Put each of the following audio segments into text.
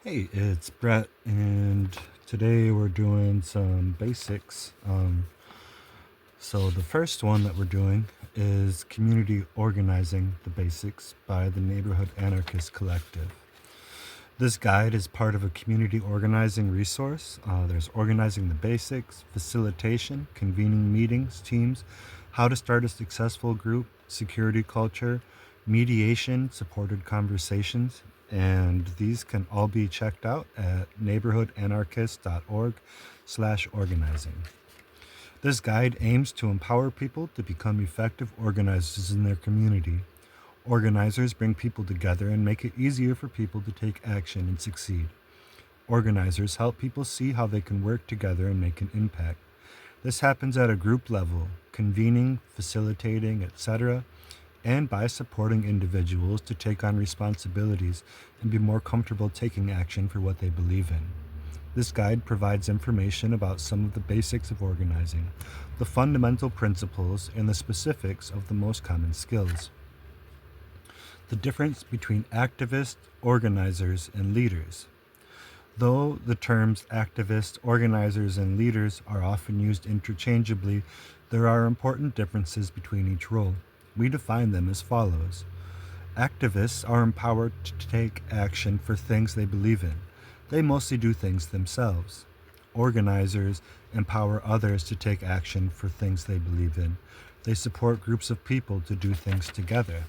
Hey, it's Brett, and today we're doing some basics. So, the first one that we're doing is Community Organizing the Basics by the Neighborhood Anarchist Collective. This guide is part of a community organizing resource. There's organizing the basics, facilitation, convening meetings, teams, how to start a successful group, security culture, mediation, supported conversations, and these can all be checked out at neighborhoodanarchist.org/organizing. This guide aims to empower people to become effective organizers in their community. Organizers bring people together and make it easier for people to take action and succeed. Organizers help people see how they can work together and make an impact. This happens at a group level, convening, facilitating, etc., and by supporting individuals to take on responsibilities and be more comfortable taking action for what they believe in. This guide provides information about some of the basics of organizing, the fundamental principles, and the specifics of the most common skills. The difference between activists, organizers, and leaders. Though the terms activists, organizers, and leaders are often used interchangeably, there are important differences between each role. We define them as follows. Activists are empowered to take action for things they believe in. They mostly do things themselves. Organizers empower others to take action for things they believe in. They support groups of people to do things together.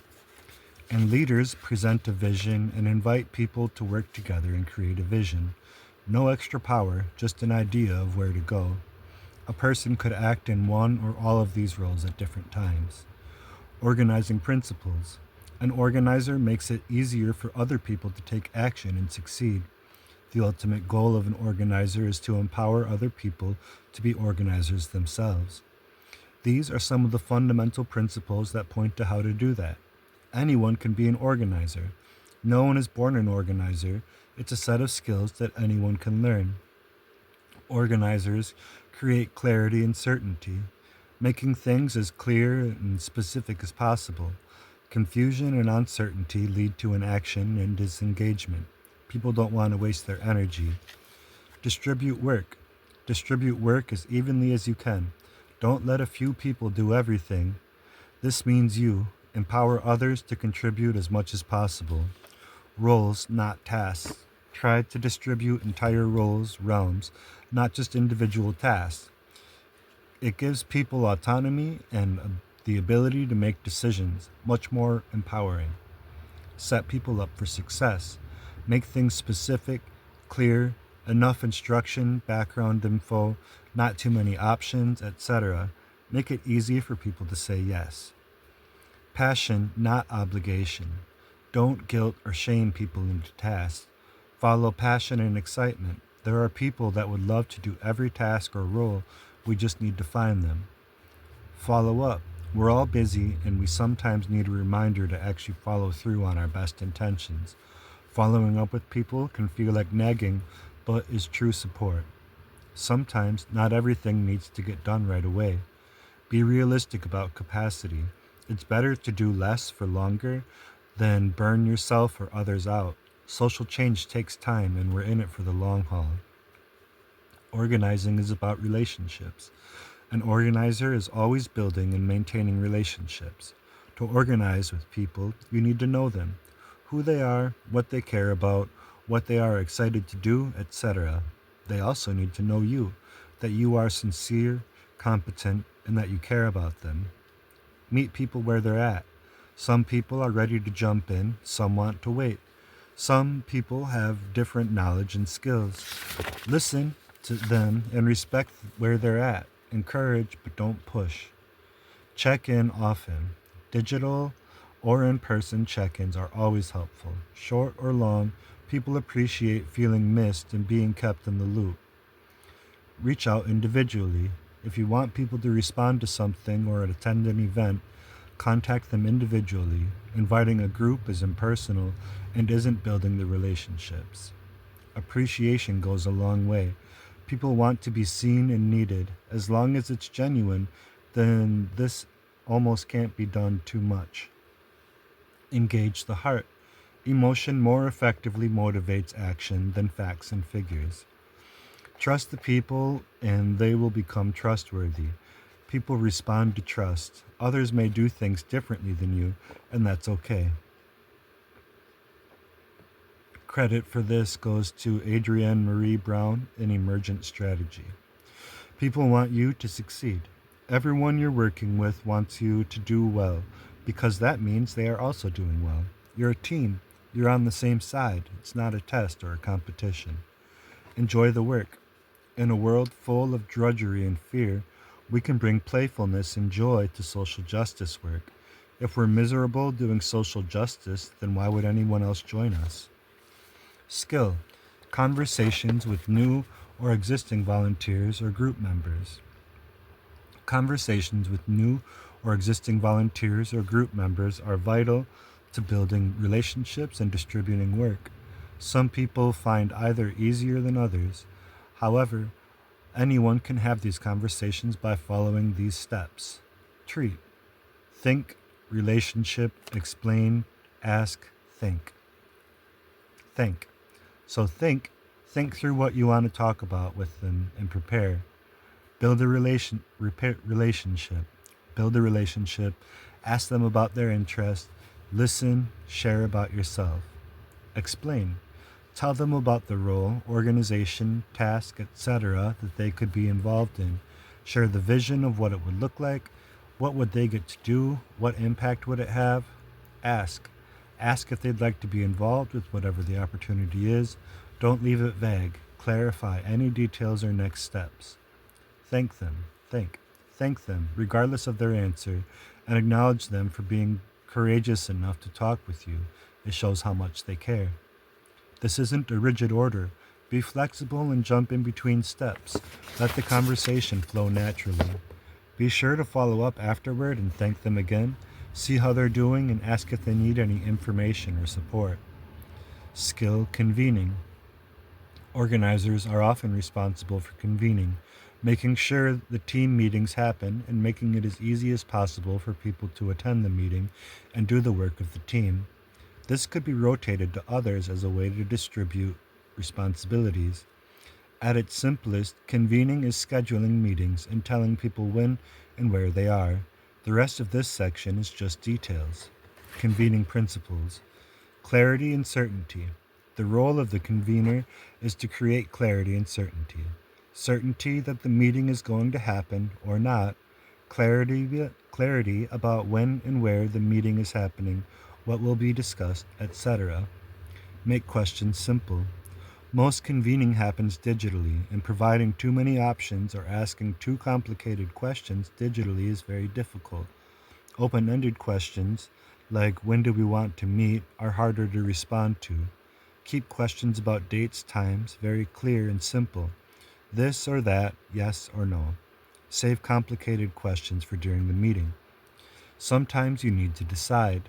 And leaders present a vision and invite people to work together and create a vision. No extra power, just an idea of where to go. A person could act in one or all of these roles at different times. Organizing principles. An organizer makes it easier for other people to take action and succeed. The ultimate goal of an organizer is to empower other people to be organizers themselves. These are some of the fundamental principles that point to how to do that. Anyone can be an organizer. No one is born an organizer. It's a set of skills that anyone can learn. Organizers create clarity and certainty, making things as clear and specific as possible. Confusion and uncertainty lead to inaction and disengagement. People don't want to waste their energy. Distribute work. Distribute work as evenly as you can. Don't let a few people do everything. This means you empower others to contribute as much as possible. Roles, not tasks. Try to distribute entire roles, realms, not just individual tasks. It gives people autonomy and the ability to make decisions, much more empowering. Set people up for success. Make things specific, clear, enough instruction, background info, not too many options, etc. Make it easy for people to say yes. Passion, not obligation. Don't guilt or shame people into tasks. Follow passion and excitement. There are people that would love to do every task or role. We just need to find them. Follow up. We're all busy and we sometimes need a reminder to actually follow through on our best intentions. Following up with people can feel like nagging, but is true support. Sometimes not everything needs to get done right away. Be realistic about capacity. It's better to do less for longer than burn yourself or others out. Social change takes time and we're in it for the long haul. Organizing is about relationships. An organizer is always building and maintaining relationships. To organize with people, you need to know them, who they are, what they care about, what they are excited to do, etc. They also need to know you, that you are sincere, competent, and that you care about them. Meet people where they're at. Some people are ready to jump in, some want to wait. Some people have different knowledge and skills. Listen to them and respect where they're at. Encourage, but don't push. Check in often. Digital or in-person check-ins are always helpful. Short or long, people appreciate feeling missed and being kept in the loop. Reach out individually. If you want people to respond to something or attend an event, contact them individually. Inviting a group is impersonal and isn't building the relationships. Appreciation goes a long way. People want to be seen and needed. As long as it's genuine, then this almost can't be done too much. Engage the heart. Emotion more effectively motivates action than facts and figures. Trust the people and they will become trustworthy. People respond to trust. Others may do things differently than you, and that's okay. Credit for this goes to Adrienne Marie Brown in Emergent Strategy. People want you to succeed. Everyone you're working with wants you to do well because that means they are also doing well. You're a team. You're on the same side. It's not a test or a competition. Enjoy the work. In a world full of drudgery and fear, we can bring playfulness and joy to social justice work. If we're miserable doing social justice, then why would anyone else join us? Skill. Conversations with new or existing volunteers or group members. Conversations with new or existing volunteers or group members are vital to building relationships and distributing work. Some people find either easier than others. However, anyone can have these conversations by following these steps. Treat. Think, relationship, explain, ask, think. Think. So think through what you want to talk about with them and prepare. Build a relationship. Build a relationship. Ask them about their interests. Listen, share about yourself. Explain. Tell them about the role, organization, task, etc. that they could be involved in. Share the vision of what it would look like. What would they get to do? What impact would it have? Ask. Ask if they'd like to be involved with whatever the opportunity is. Don't leave it vague. Clarify any details or next steps. Thank them. Thank them, regardless of their answer, and acknowledge them for being courageous enough to talk with you. It shows how much they care. This isn't a rigid order. Be flexible and jump in between steps. Let the conversation flow naturally. Be sure to follow up afterward and thank them again. See how they're doing and ask if they need any information or support. Skill convening. Organizers are often responsible for convening, making sure the team meetings happen and making it as easy as possible for people to attend the meeting and do the work of the team. This could be rotated to others as a way to distribute responsibilities. At its simplest, convening is scheduling meetings and telling people when and where they are. The rest of this section is just details. Convening principles. Clarity and certainty. The role of the convener is to create clarity and certainty. Certainty that the meeting is going to happen or not. Clarity about when and where the meeting is happening, what will be discussed, etc. Make questions simple. Most convening happens digitally, and providing too many options or asking too complicated questions digitally is very difficult. Open-ended questions, like when do we want to meet, are harder to respond to. Keep questions about dates, times very clear and simple. This or that, yes or no. Save complicated questions for during the meeting. Sometimes you need to decide.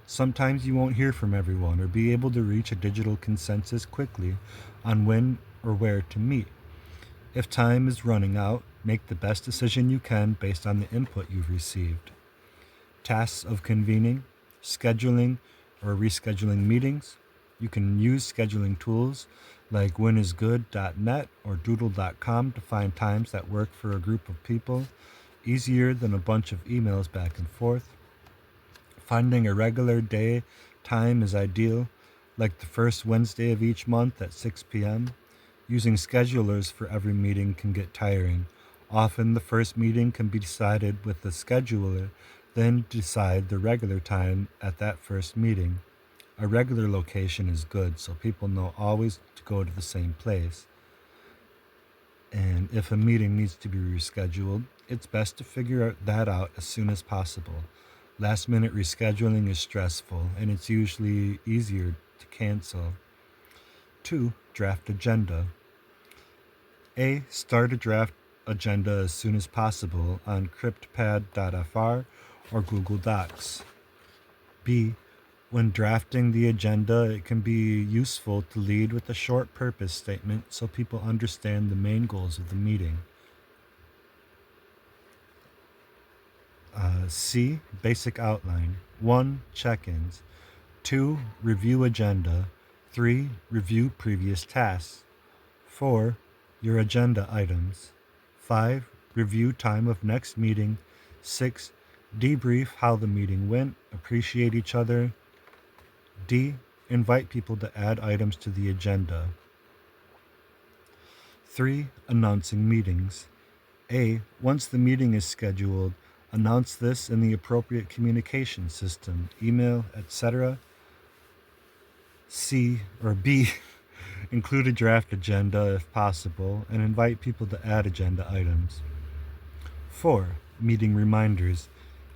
Sometimes you won't hear from everyone or be able to reach a digital consensus quickly on when or where to meet. If time is running out, make the best decision you can based on the input you've received. Tasks of convening, scheduling or rescheduling meetings. You can use scheduling tools like whenisgood.net or doodle.com to find times that work for a group of people, easier than a bunch of emails back and forth. Finding a regular day time is ideal, like the first Wednesday of each month at 6 p.m. Using schedulers for every meeting can get tiring. Often the first meeting can be decided with the scheduler, then decide the regular time at that first meeting. A regular location is good, so people know always to go to the same place. And if a meeting needs to be rescheduled, it's best to figure that out as soon as possible. Last minute rescheduling is stressful, and it's usually easier to cancel. 2. Draft agenda. A. Start a draft agenda as soon as possible on cryptpad.fr or Google Docs. B. When drafting the agenda, it can be useful to lead with a short purpose statement so people understand the main goals of the meeting. C. Basic outline. 1. Check-ins. 2. Review agenda. 3. Review previous tasks. 4. Your agenda items. 5. Review time of next meeting. 6. Debrief how the meeting went. Appreciate each other. D. Invite people to add items to the agenda. 3. Announcing meetings. A. Once the meeting is scheduled, announce this in the appropriate communication system, email, etc. B. Include a draft agenda if possible, and invite people to add agenda items. 4. Meeting reminders.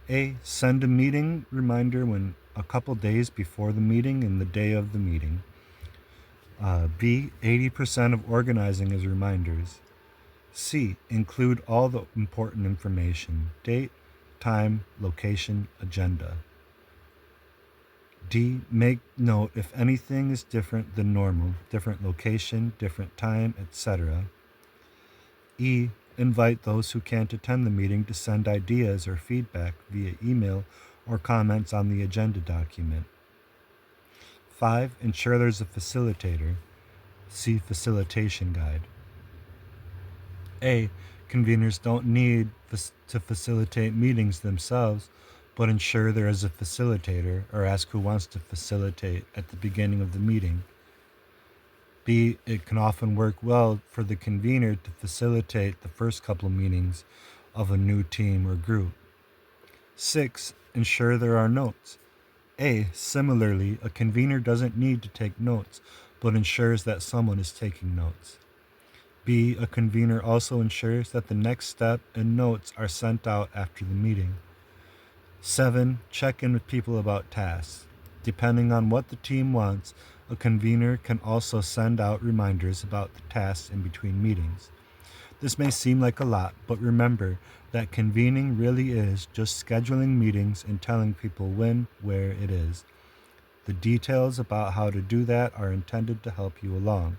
A. Send a meeting reminder when a couple days before the meeting and the day of the meeting. B. 80% of organizing is reminders. C. Include all the important information: date, time, location, agenda. D. Make note if anything is different than normal, different location, different time, etc. E. Invite those who can't attend the meeting to send ideas or feedback via email or comments on the agenda document. 5. Ensure there's a facilitator. See facilitation guide. A. Conveners don't need to facilitate meetings themselves, but ensure there is a facilitator or ask who wants to facilitate at the beginning of the meeting. B. It can often work well for the convener to facilitate the first couple meetings of a new team or group. 6. Ensure there are notes. A. Similarly, a convener doesn't need to take notes, but ensures that someone is taking notes. B. A convener also ensures that the next step and notes are sent out after the meeting. 7. Check in with people about tasks. Depending on what the team wants, a convener can also send out reminders about the tasks in between meetings. This may seem like a lot, but remember that convening really is just scheduling meetings and telling people when, where it is. The details about how to do that are intended to help you along.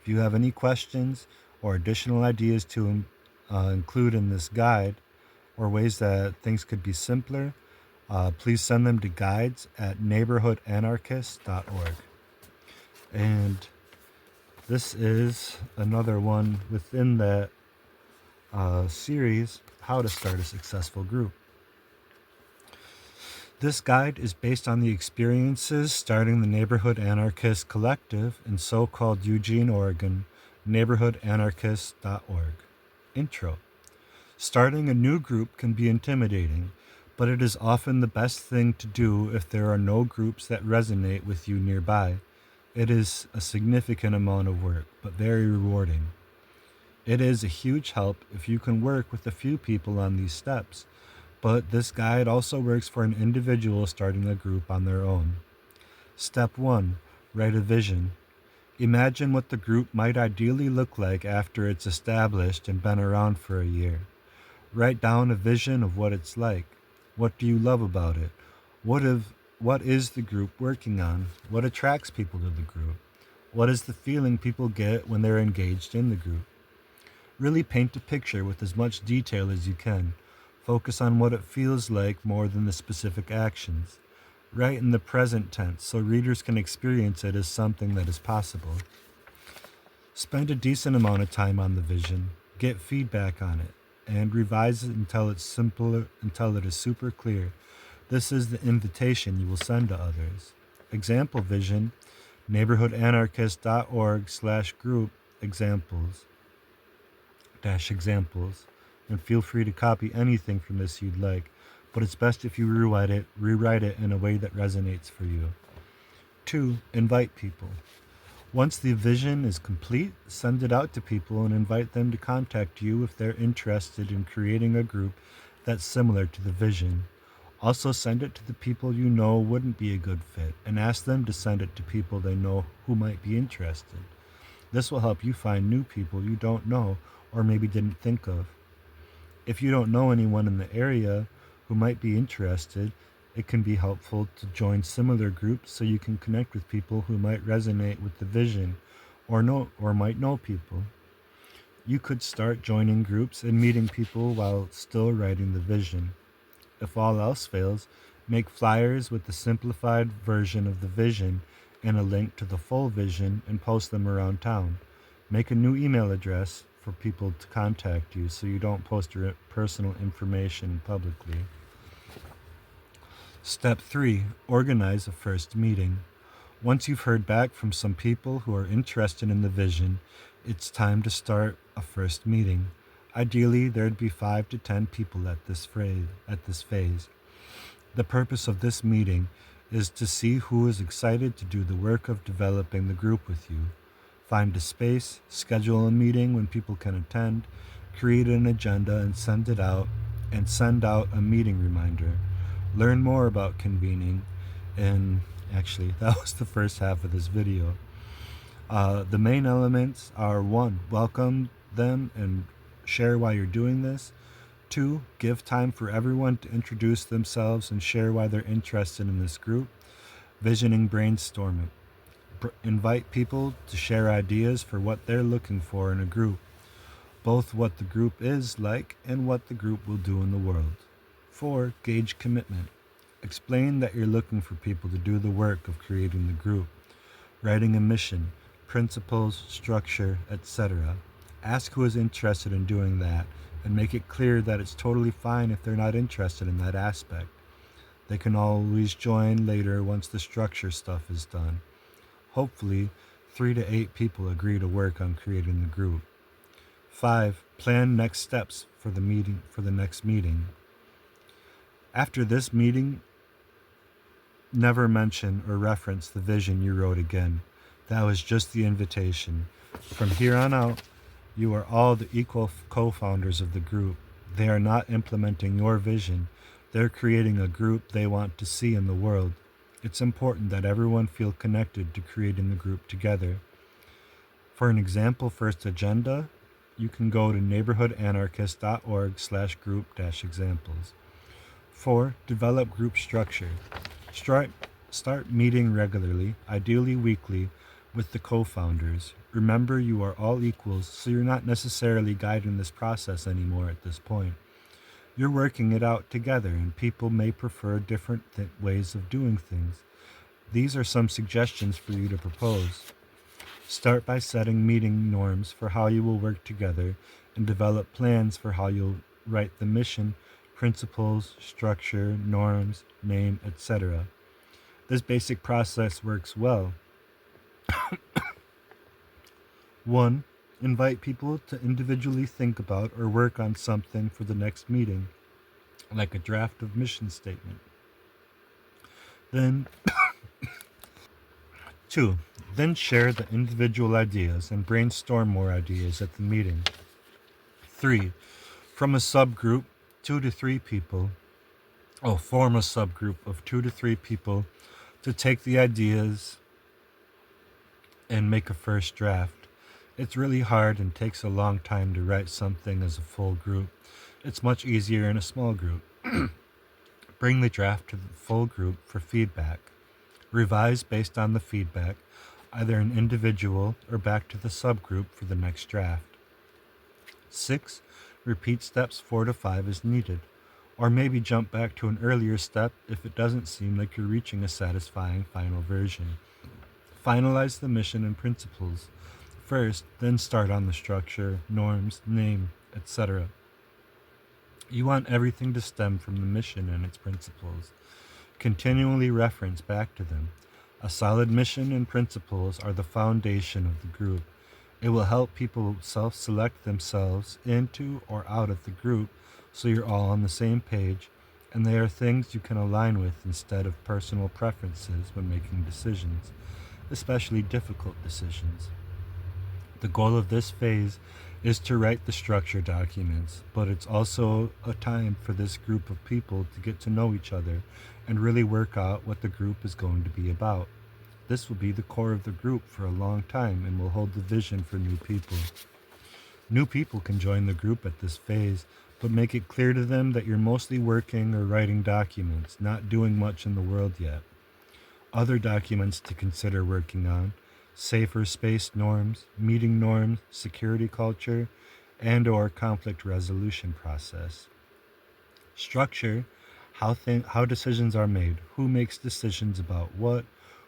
If you have any questions or additional ideas to include in this guide, or ways that things could be simpler, please send them to guides@neighborhoodanarchist.org. And this is another one within that series, How to Start a Successful Group. This guide is based on the experiences starting the Neighborhood Anarchist Collective in so-called Eugene, Oregon, neighborhoodanarchist.org. Intro. Starting a new group can be intimidating, but it is often the best thing to do if there are no groups that resonate with you nearby. It is a significant amount of work, but very rewarding. It is a huge help if you can work with a few people on these steps, but this guide also works for an individual starting a group on their own. Step 1. Write a vision. Imagine what the group might ideally look like after it's established and been around for a year. Write down a vision of what it's like. What do you love about it? What is the group working on? What attracts people to the group? What is the feeling people get when they're engaged in the group? Really paint a picture with as much detail as you can. Focus on what it feels like more than the specific actions. Write in the present tense so readers can experience it as something that is possible. Spend a decent amount of time on the vision. Get feedback on it, and revise it until it is super clear. This is the invitation you will send to others. Example vision, neighborhoodanarchist.org/group examples, and feel free to copy anything from this you'd like, but it's best if you rewrite it in a way that resonates for you. 2. Invite people. Once the vision is complete, send it out to people and invite them to contact you if they're interested in creating a group that's similar to the vision. Also send it to the people you know wouldn't be a good fit, and ask them to send it to people they know who might be interested. This will help you find new people you don't know or maybe didn't think of. If you don't know anyone in the area who might be interested, it can be helpful to join similar groups so you can connect with people who might resonate with the vision or might know people. You could start joining groups and meeting people while still writing the vision. If all else fails, Make flyers with the simplified version of the vision and a link to the full vision and post them around town. Make a new email address for people to contact you so you don't post your personal information publicly. Step 3. Organize a first meeting. Once you've heard back from some people who are interested in the vision, it's time to start a first meeting. Ideally, there'd be 5 to 10 people at this phase. The purpose of this meeting is to see who is excited to do the work of developing the group with you. Find a space, schedule a meeting when people can attend, create an agenda and send out a meeting reminder. Learn more about convening, and actually, that was the first half of this video. The main elements are 1. Welcome them and share why you're doing this. 2. Give time for everyone to introduce themselves and share why they're interested in this group. Visioning brainstorming. Invite people to share ideas for what they're looking for in a group, both what the group is like and what the group will do in the world. 4. Gauge commitment. Explain that you're looking for people to do the work of creating the group, writing a mission, principles, structure, etc. Ask who is interested in doing that and make it clear that it's totally fine if they're not interested in that aspect. They can always join later once the structure stuff is done. Hopefully, 3 to 8 people agree to work on creating the group. 5. Plan next steps for the next meeting. After this meeting, never mention or reference the vision you wrote again. That was just the invitation. From here on out, you are all the equal co-founders of the group. They are not implementing your vision. They're creating a group they want to see in the world. It's important that everyone feel connected to creating the group together. For an example first agenda, you can go to neighborhoodanarchist.org/group-examples. 4. Develop group structure. Start meeting regularly, ideally weekly, with the co-founders. Remember, you are all equals, so you're not necessarily guiding this process anymore at this point. You're working it out together, and people may prefer different ways of doing things. These are some suggestions for you to propose. Start by setting meeting norms for how you will work together and develop plans for how you'll write the mission, principles, structure, norms, name, etc. This basic process works well. 1. Invite people to individually think about or work on something for the next meeting, like a draft of mission statement. Then 2. Then share the individual ideas and brainstorm more ideas at the meeting. 3. From a subgroup, 2 to 3 people. Form a subgroup of 2 to 3 people to take the ideas and make a first draft. It's really hard and takes a long time to write something as a full group. It's much easier in a small group. Bring the draft to the full group for feedback. Revise based on the feedback, either an individual or back to the subgroup for the next draft. 6. Repeat steps 4 to 5 as needed, or maybe jump back to an earlier step if it doesn't seem like you're reaching a satisfying final version. Finalize the mission and principles first, then start on the structure, norms, name, etc. You want everything to stem from the mission and its principles. Continually reference back to them. A solid mission and principles are the foundation of the group. It will help people self-select themselves into or out of the group so you're all on the same page, and they are things you can align with instead of personal preferences when making decisions, especially difficult decisions. The goal of this phase is to write the structure documents, but it's also a time for this group of people to get to know each other and really work out what the group is going to be about. This will be the core of the group for a long time and will hold the vision for new people. New people can join the group at this phase, but make it clear to them that you're mostly working or writing documents, not doing much in the world yet. Other documents to consider working on: safer space norms, meeting norms, security culture, and/or conflict resolution process. Structure how decisions are made, who makes decisions about what,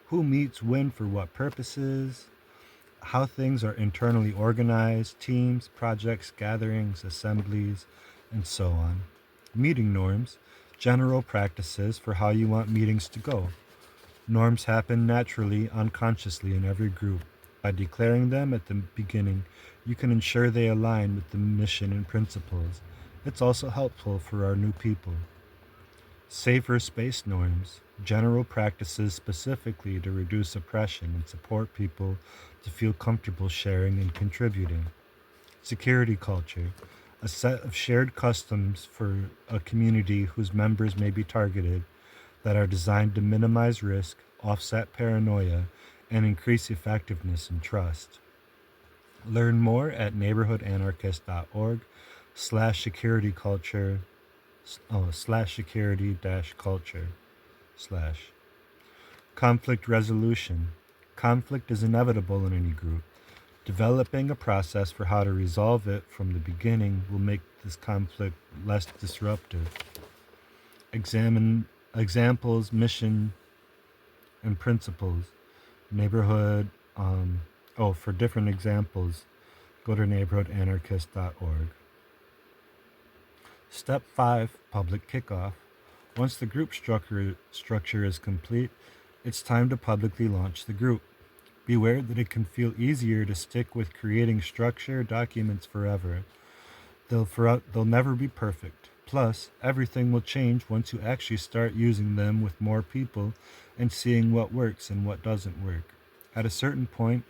who meets when for what purposes, how things are internally organized, teams, projects, gatherings, assemblies, and so on. Meeting norms, general practices for how you want meetings to go. Norms happen naturally, unconsciously in every group. By declaring them at the beginning, you can ensure they align with the mission and principles. It's also helpful for our new people. Safer space norms, general practices specifically to reduce oppression and support people to feel comfortable sharing and contributing. Security culture, a set of shared customs for a community whose members may be targeted that are designed to minimize risk, offset paranoia, and increase effectiveness and trust. Learn more at neighborhoodanarchist.org slash security culture slash security dash culture slash conflict resolution. Conflict is inevitable in any group. Developing a process for how to resolve it from the beginning will make this conflict less disruptive. Examine examples, mission, and principles. Neighborhood, for different examples, go to neighborhoodanarchist.org. Step 5, public kickoff. Once the group structure is complete, it's time to publicly launch the group. Beware that it can feel easier to stick with creating structure documents forever. They'll never be perfect. Plus, everything will change once you actually start using them with more people and seeing what works and what doesn't work. At a certain point,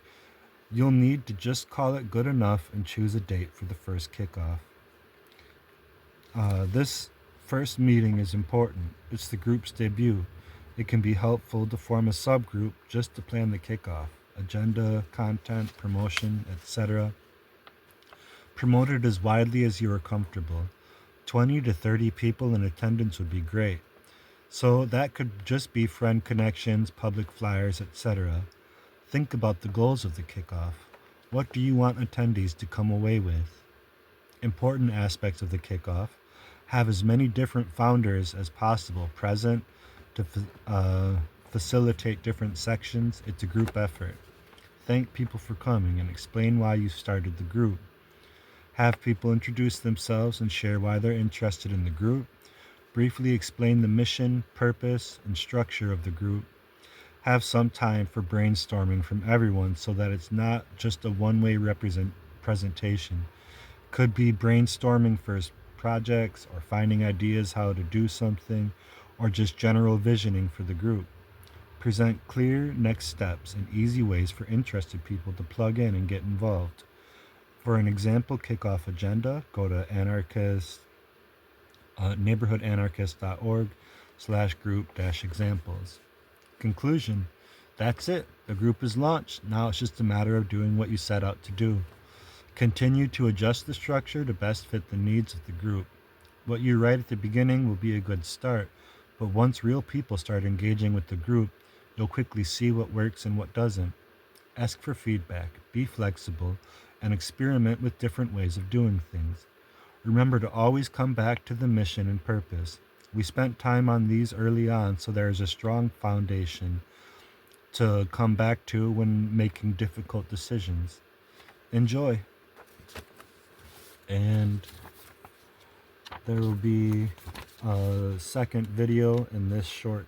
you'll need to just call it good enough and choose a date for the first kickoff. This first meeting is important. It's the group's debut. It can be helpful to form a subgroup just to plan the kickoff, agenda, content, promotion, etc. Promote it as widely as you are comfortable. 20 to 30 people in attendance would be great. So that could just be friend connections, public flyers, etc. Think about the goals of the kickoff. What do you want attendees to come away with? Important aspects of the kickoff. Have as many different founders as possible present to facilitate different sections. It's a group effort. Thank people for coming and explain why you started the group. Have people introduce themselves and share why they're interested in the group. Briefly explain the mission, purpose, and structure of the group. Have some time for brainstorming from everyone so that it's not just a one-way presentation. Could be brainstorming for projects or finding ideas how to do something or just general visioning for the group. Present clear next steps and easy ways for interested people to plug in and get involved. For an example kickoff agenda, go to neighborhoodanarchist.org/group-examples. Conclusion. That's it. The group is launched. Now it's just a matter of doing what you set out to do. Continue to adjust the structure to best fit the needs of the group. What you write at the beginning will be a good start, but once real people start engaging with the group, you'll quickly see what works and what doesn't. Ask for feedback, be flexible, and experiment with different ways of doing things. Remember to always come back to the mission and purpose. We spent time on these early on, so there is a strong foundation to come back to when making difficult decisions. Enjoy. And there will be a second video in this short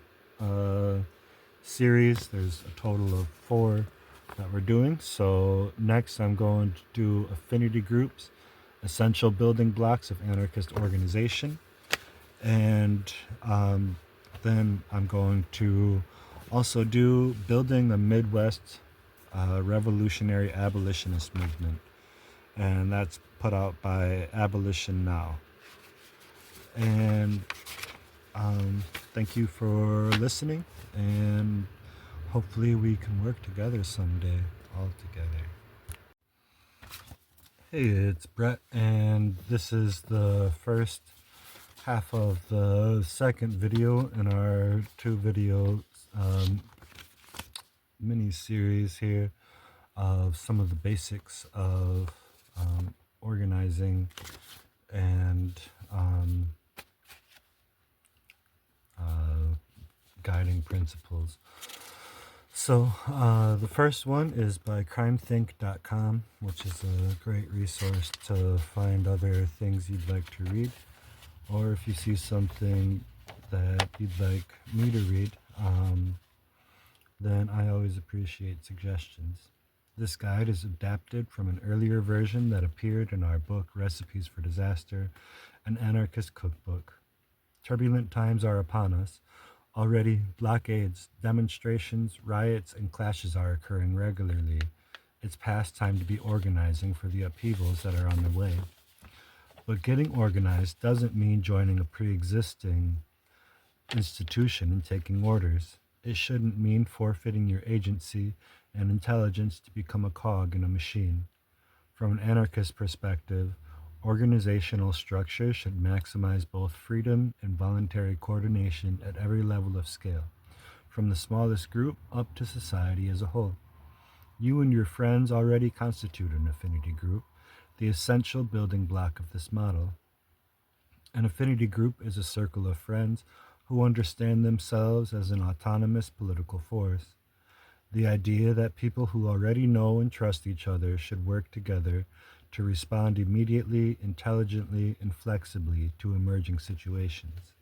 series. There's a total of 4 that we're doing. So next I'm going to do affinity groups, essential building blocks of anarchist organization. And then I'm going to also do building the Midwest revolutionary abolitionist movement. And that's put out by Abolition Now. And thank you for listening, and hopefully we can work together someday, all together. Hey, it's Brett, and this is the first half of the second video in our 2-video mini-series here of some of the basics of organizing and guiding principles. So, the first one is by crimethink.com, which is a great resource to find other things you'd like to read. Or if you see something that you'd like me to read, then I always appreciate suggestions. This guide is adapted from an earlier version that appeared in our book Recipes for Disaster, an anarchist cookbook. Turbulent times are upon us. Already, blockades, demonstrations, riots, and clashes are occurring regularly. It's past time to be organizing for the upheavals that are on the way. But getting organized doesn't mean joining a pre existing institution and taking orders. It shouldn't mean forfeiting your agency and intelligence to become a cog in a machine. From an anarchist perspective, organizational structure should maximize both freedom and voluntary coordination at every level of scale, from the smallest group up to society as a whole. You and your friends already constitute an affinity group, the essential building block of this model. An affinity group is a circle of friends who understand themselves as an autonomous political force. The idea that people who already know and trust each other should work together to respond immediately, intelligently, and flexibly to emerging situations.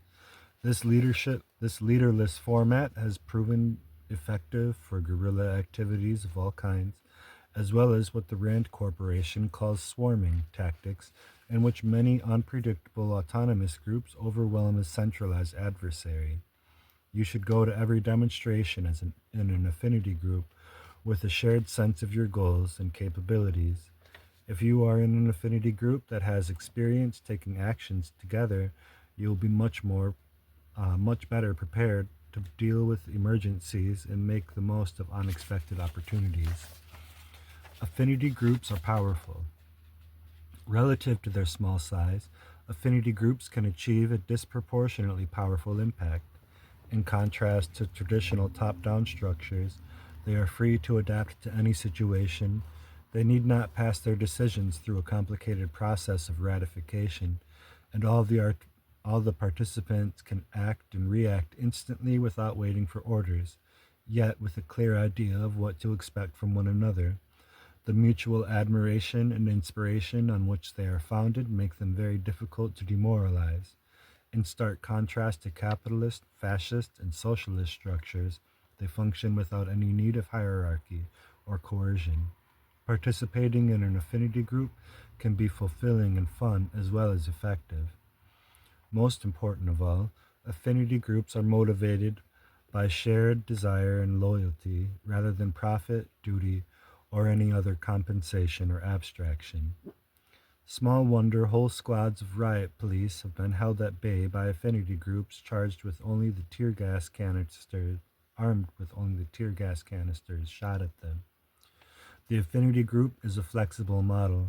This leaderless format has proven effective for guerrilla activities of all kinds, as well as what the Rand Corporation calls swarming tactics, in which many unpredictable autonomous groups overwhelm a centralized adversary. You should go to every demonstration in an affinity group with a shared sense of your goals and capabilities. If you are in an affinity group that has experience taking actions together, you'll be much better prepared to deal with emergencies and make the most of unexpected opportunities. Affinity groups are powerful. Relative to their small size, affinity groups can achieve a disproportionately powerful impact. In contrast to traditional top down structures, they are free to adapt to any situation. They need not pass their decisions through a complicated process of ratification, and all the participants can act and react instantly without waiting for orders, yet with a clear idea of what to expect from one another. The mutual admiration and inspiration on which they are founded make them very difficult to demoralize. In stark contrast to capitalist, fascist, and socialist structures, they function without any need of hierarchy or coercion. Participating in an affinity group can be fulfilling and fun as well as effective. Most important of all, affinity groups are motivated by shared desire and loyalty rather than profit, duty, or any other compensation or abstraction. Small wonder whole squads of riot police have been held at bay by affinity groups charged with only the tear gas canisters, armed with only the tear gas canisters shot at them. The affinity group is a flexible model.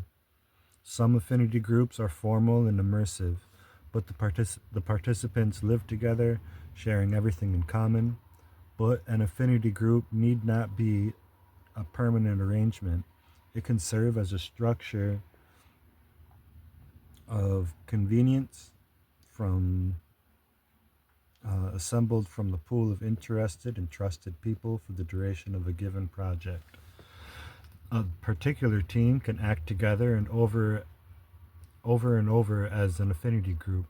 Some affinity groups are formal and immersive, but the participants live together, sharing everything in common. But an affinity group need not be a permanent arrangement. It can serve as a structure of convenience from assembled from the pool of interested and trusted people for the duration of a given project. A particular team can act together and over as an affinity group,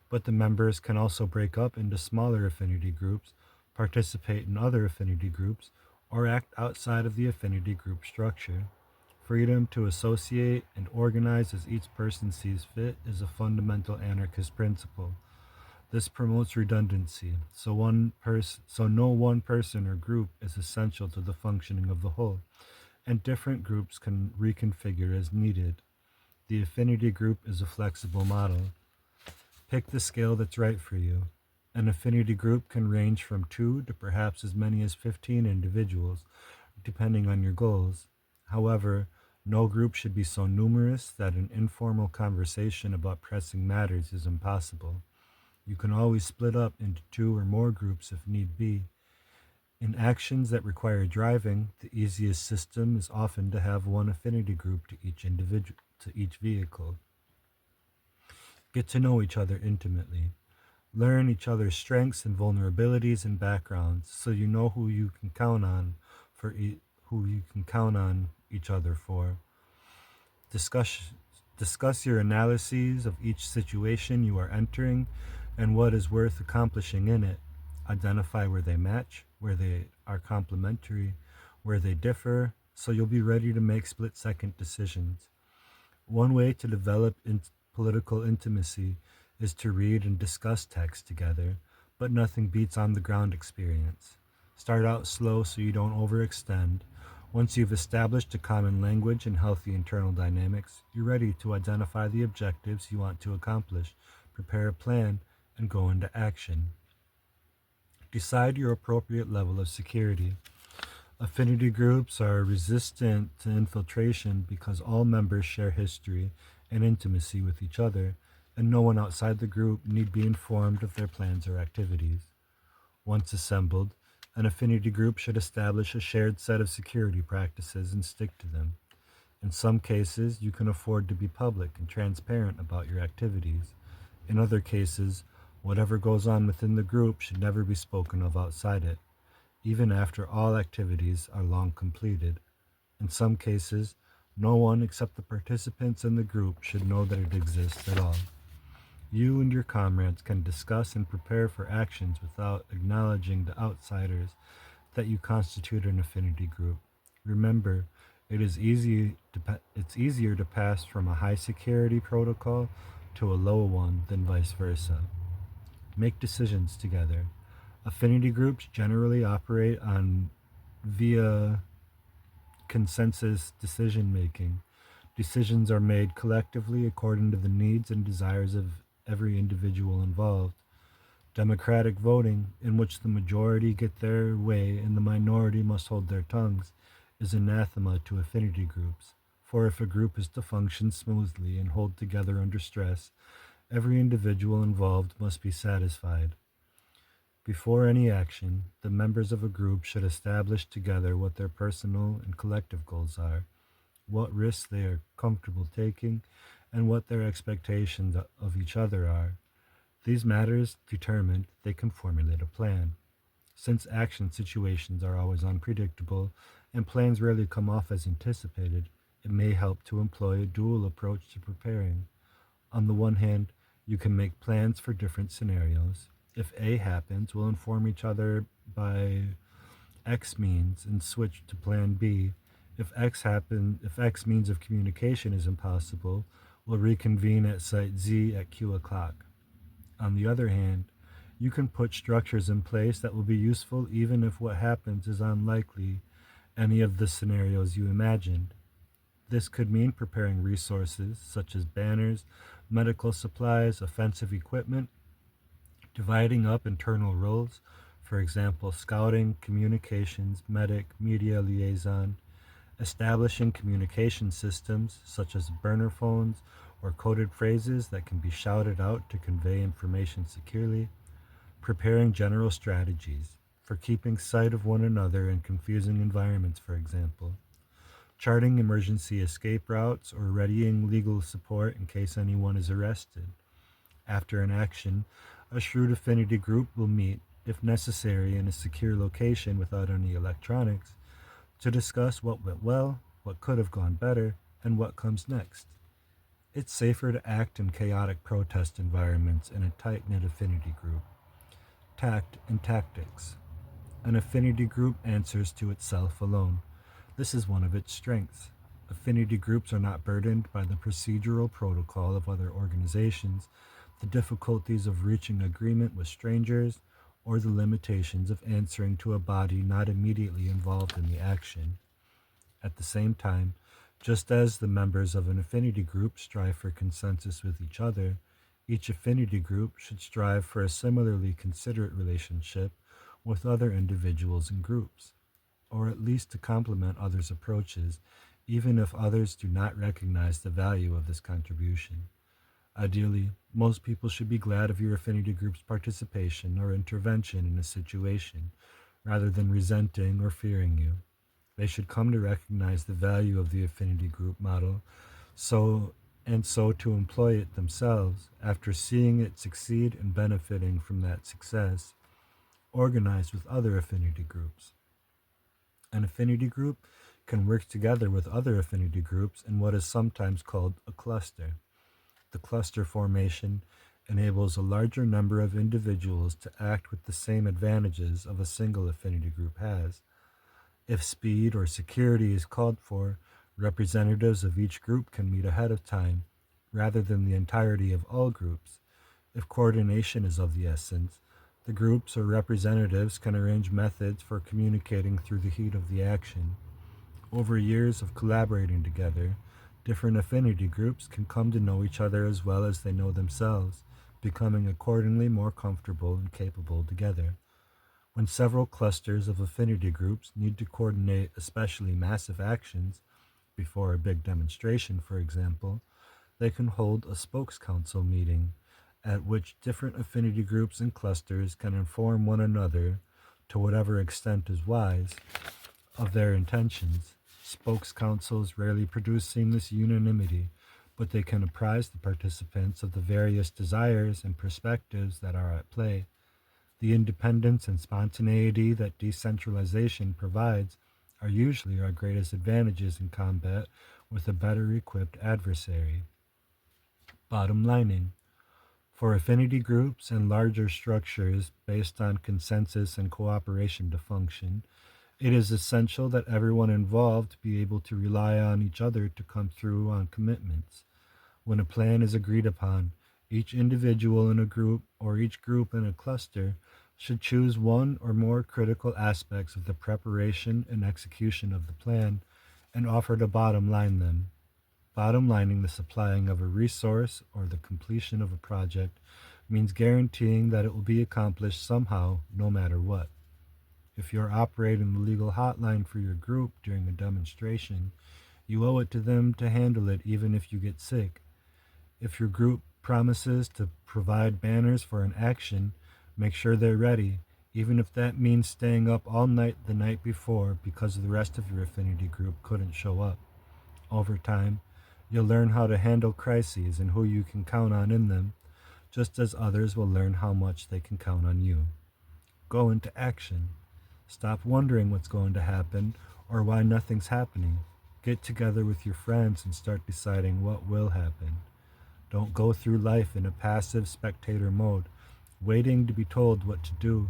but the members can also break up into smaller affinity groups, participate in other affinity groups, or act outside of the affinity group structure. Freedom to associate and organize as each person sees fit is a fundamental anarchist principle. This promotes redundancy, so no one person or group is essential to the functioning of the whole, and different groups can reconfigure as needed. The affinity group is a flexible model. Pick the scale that's right for you. An affinity group can range from 2 to perhaps as many as 15 individuals, depending on your goals. However, no group should be so numerous that an informal conversation about pressing matters is impossible. You can always split up into 2 or more groups if need be. In actions that require driving, the easiest system is often to have one affinity group to each vehicle. Get to know each other intimately. Learn each other's strengths and vulnerabilities and backgrounds so you know who you can count on each other for. Discuss discuss your analyses of each situation you are entering and what is worth accomplishing in it. Identify where they match, where they are complementary, where they differ, so you'll be ready to make split-second decisions. One way to develop political intimacy is to read and discuss text together, but nothing beats on the ground experience. Start out slow so you don't overextend. Once you've established a common language and healthy internal dynamics, you're ready to identify the objectives you want to accomplish, prepare a plan, and go into action. Decide your appropriate level of security. Affinity groups are resistant to infiltration because all members share history and intimacy with each other, and no one outside the group need be informed of their plans or activities. Once assembled, an affinity group should establish a shared set of security practices and stick to them. In some cases, you can afford to be public and transparent about your activities. In other cases, whatever goes on within the group should never be spoken of outside it, even after all activities are long completed. In some cases, no one except the participants in the group should know that it exists at all. You and your comrades can discuss and prepare for actions without acknowledging to outsiders that you constitute an affinity group. Remember, it's easier to pass from a high security protocol to a low one than vice versa. Make decisions together. Affinity groups generally operate on via consensus decision making. Decisions are made collectively according to the needs and desires of every individual involved. Democratic voting, in which the majority get their way and the minority must hold their tongues, is anathema to affinity groups. For if a group is to function smoothly and hold together under stress, every individual involved must be satisfied. Before any action, the members of a group should establish together what their personal and collective goals are, what risks they are comfortable taking, and what their expectations of each other are. These matters determined, they can formulate a plan. Since action situations are always unpredictable and plans rarely come off as anticipated, it may help to employ a dual approach to preparing. On the one hand, you can make plans for different scenarios. If A happens, we'll inform each other by X means and switch to plan B. If X means of communication is impossible, we'll reconvene at site Z at Q o'clock. On the other hand, you can put structures in place that will be useful even if what happens is unlikely any of the scenarios you imagined. This could mean preparing resources such as banners, medical supplies, offensive equipment, dividing up internal roles, for example, scouting, communications, medic, media liaison, establishing communication systems such as burner phones or coded phrases that can be shouted out to convey information securely, preparing general strategies for keeping sight of one another in confusing environments, for example, charting emergency escape routes or readying legal support in case anyone is arrested. After an action, a shrewd affinity group will meet, if necessary, in a secure location without any electronics, to discuss what went well, what could have gone better, and what comes next. It's safer to act in chaotic protest environments in a tight knit affinity group. Tact and tactics. An affinity group answers to itself alone. This is one of its strengths. Affinity groups are not burdened by the procedural protocol of other organizations, the difficulties of reaching agreement with strangers, or the limitations of answering to a body not immediately involved in the action. At the same time, just as the members of an affinity group strive for consensus with each other, each affinity group should strive for a similarly considerate relationship with other individuals and groups, or at least to complement others' approaches, even if others do not recognize the value of this contribution. Ideally, most people should be glad of your affinity group's participation or intervention in a situation, rather than resenting or fearing you. They should come to recognize the value of the affinity group model so and so to employ it themselves after seeing it succeed and benefiting from that success, organize with other affinity groups. An affinity group can work together with other affinity groups in what is sometimes called a cluster. The cluster formation enables a larger number of individuals to act with the same advantages of a single affinity group has. If speed or security is called for, representatives of each group can meet ahead of time, rather than the entirety of all groups. If coordination is of the essence, the groups or representatives can arrange methods for communicating through the heat of the action. Over years of collaborating together, different affinity groups can come to know each other as well as they know themselves, becoming accordingly more comfortable and capable together. When several clusters of affinity groups need to coordinate especially massive actions, before a big demonstration, for example, they can hold a spokes council meeting at which different affinity groups and clusters can inform one another, to whatever extent is wise, of their intentions. Spokes councils rarely produce seamless unanimity, but they can apprise the participants of the various desires and perspectives that are at play. The independence and spontaneity that decentralization provides are usually our greatest advantages in combat with a better equipped adversary. Bottom lining. For affinity groups and larger structures based on consensus and cooperation to function, it is essential that everyone involved be able to rely on each other to come through on commitments. When a plan is agreed upon, each individual in a group or each group in a cluster should choose one or more critical aspects of the preparation and execution of the plan and offer to bottom line them. Bottom lining the supplying of a resource or the completion of a project means guaranteeing that it will be accomplished somehow, no matter what. If you're operating the legal hotline for your group during a demonstration, you owe it to them to handle it even if you get sick. If your group promises to provide banners for an action, make sure they're ready, even if that means staying up all night the night before because the rest of your affinity group couldn't show up. Over time, you'll learn how to handle crises and who you can count on in them, just as others will learn how much they can count on you. Go into action. Stop wondering what's going to happen or why nothing's happening. Get together with your friends and start deciding what will happen. Don't go through life in a passive spectator mode, waiting to be told what to do.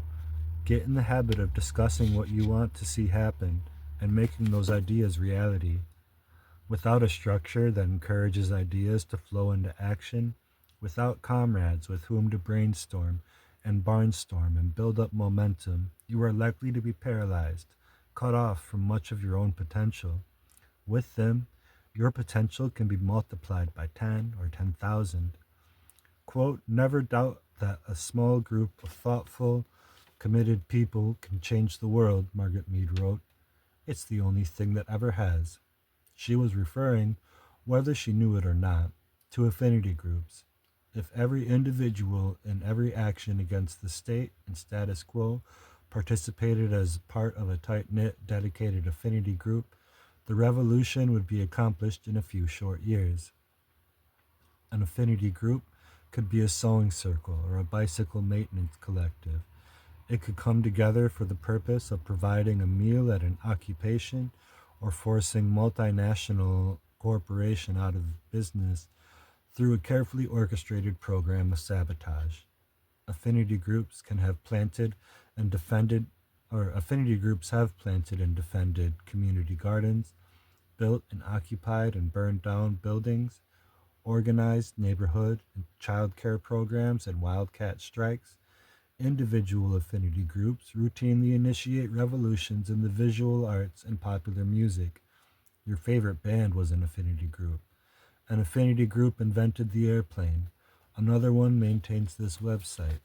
Get in the habit of discussing what you want to see happen and making those ideas reality. Without a structure that encourages ideas to flow into action, without comrades with whom to brainstorm and barnstorm and build up momentum, you are likely to be paralyzed, cut off from much of your own potential. With them, your potential can be multiplied by 10 or 10,000. Quote, never doubt that a small group of thoughtful, committed people can change the world, Margaret Mead wrote. It's the only thing that ever has. She was referring, whether she knew it or not, to affinity groups. If every individual in every action against the state and status quo participated as part of a tight-knit, dedicated affinity group, the revolution would be accomplished in a few short years. An affinity group could be a sewing circle or a bicycle maintenance collective. It could come together for the purpose of providing a meal at an occupation or forcing multinational corporation out of business through a carefully orchestrated program of sabotage. Affinity groups can have planted and defended, or affinity groups have planted and defended community gardens, built and occupied and burned down buildings, organized neighborhood and child care programs and wildcat strikes. Individual affinity groups routinely initiate revolutions in the visual arts and popular music. Your favorite band was an affinity group. An affinity group invented the airplane. Another one maintains this website.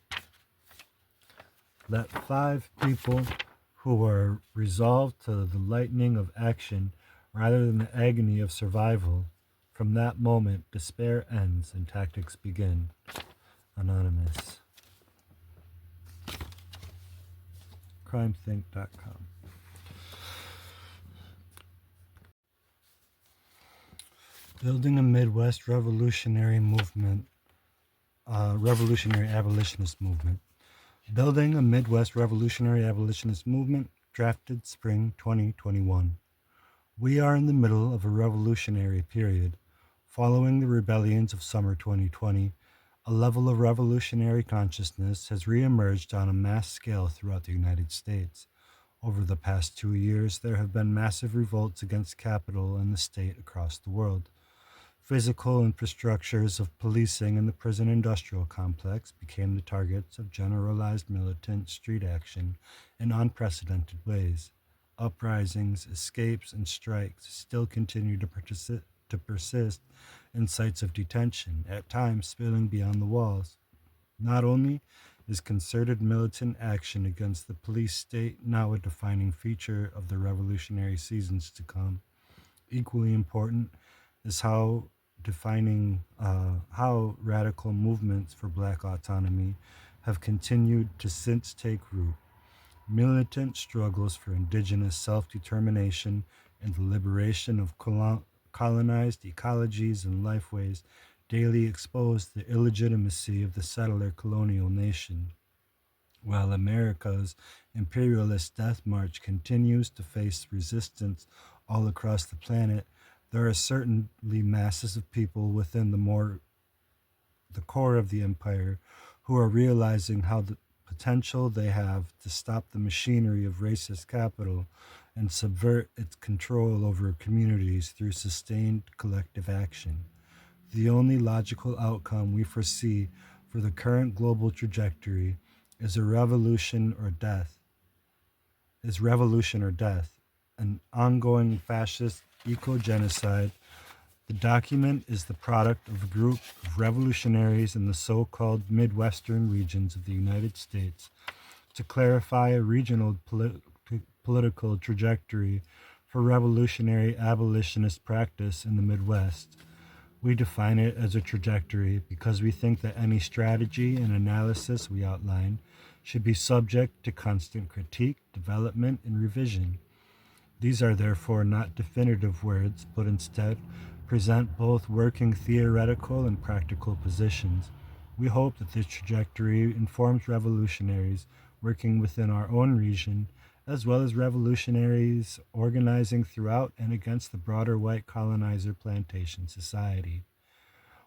Let 5 people who are resolved to the lightning of action rather than the agony of survival. From that moment, despair ends and tactics begin. Anonymous. Crimethink.com. Building a Midwest revolutionary abolitionist movement. Building a Midwest revolutionary abolitionist movement, drafted spring 2021. We are in the middle of a revolutionary period. Following the rebellions of summer 2020, a level of revolutionary consciousness has reemerged on a mass scale throughout the United States. Over the past 2 years, there have been massive revolts against capital and the state across the world. Physical infrastructures of policing and the prison industrial complex became the targets of generalized militant street action in unprecedented ways. Uprisings, escapes, and strikes still continue to persist in sites of detention, at times spilling beyond the walls. Not only is concerted militant action against the police state now a defining feature of the revolutionary seasons to come, equally important is how radical movements for black autonomy have continued to since take root. Militant struggles for indigenous self-determination and the liberation of colonized ecologies and lifeways daily expose the illegitimacy of the settler colonial nation. While America's imperialist death march continues to face resistance all across the planet, there are certainly masses of people within the core of the empire who are realizing how the potential they have to stop the machinery of racist capital and subvert its control over communities through sustained collective action. The only logical outcome we foresee for the current global trajectory is a revolution or death, an ongoing fascist eco-genocide. The document is the product of a group of revolutionaries in the so-called Midwestern regions of the United States to clarify a regional political trajectory for revolutionary abolitionist practice in the Midwest. We define it as a trajectory because we think that any strategy and analysis we outline should be subject to constant critique, development, and revision. These are therefore not definitive words, but instead present both working theoretical and practical positions. We hope that this trajectory informs revolutionaries working within our own region, as well as revolutionaries organizing throughout and against the broader white colonizer plantation society.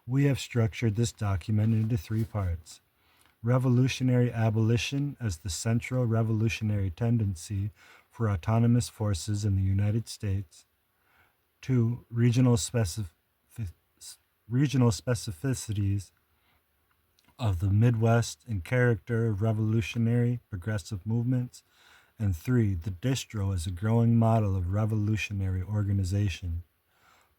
We have structured this document into three parts: revolutionary abolition as the central revolutionary tendency for autonomous forces in the United States; two, regional specificities of the Midwest and character of revolutionary progressive movements; and three, the distro as a growing model of revolutionary organization.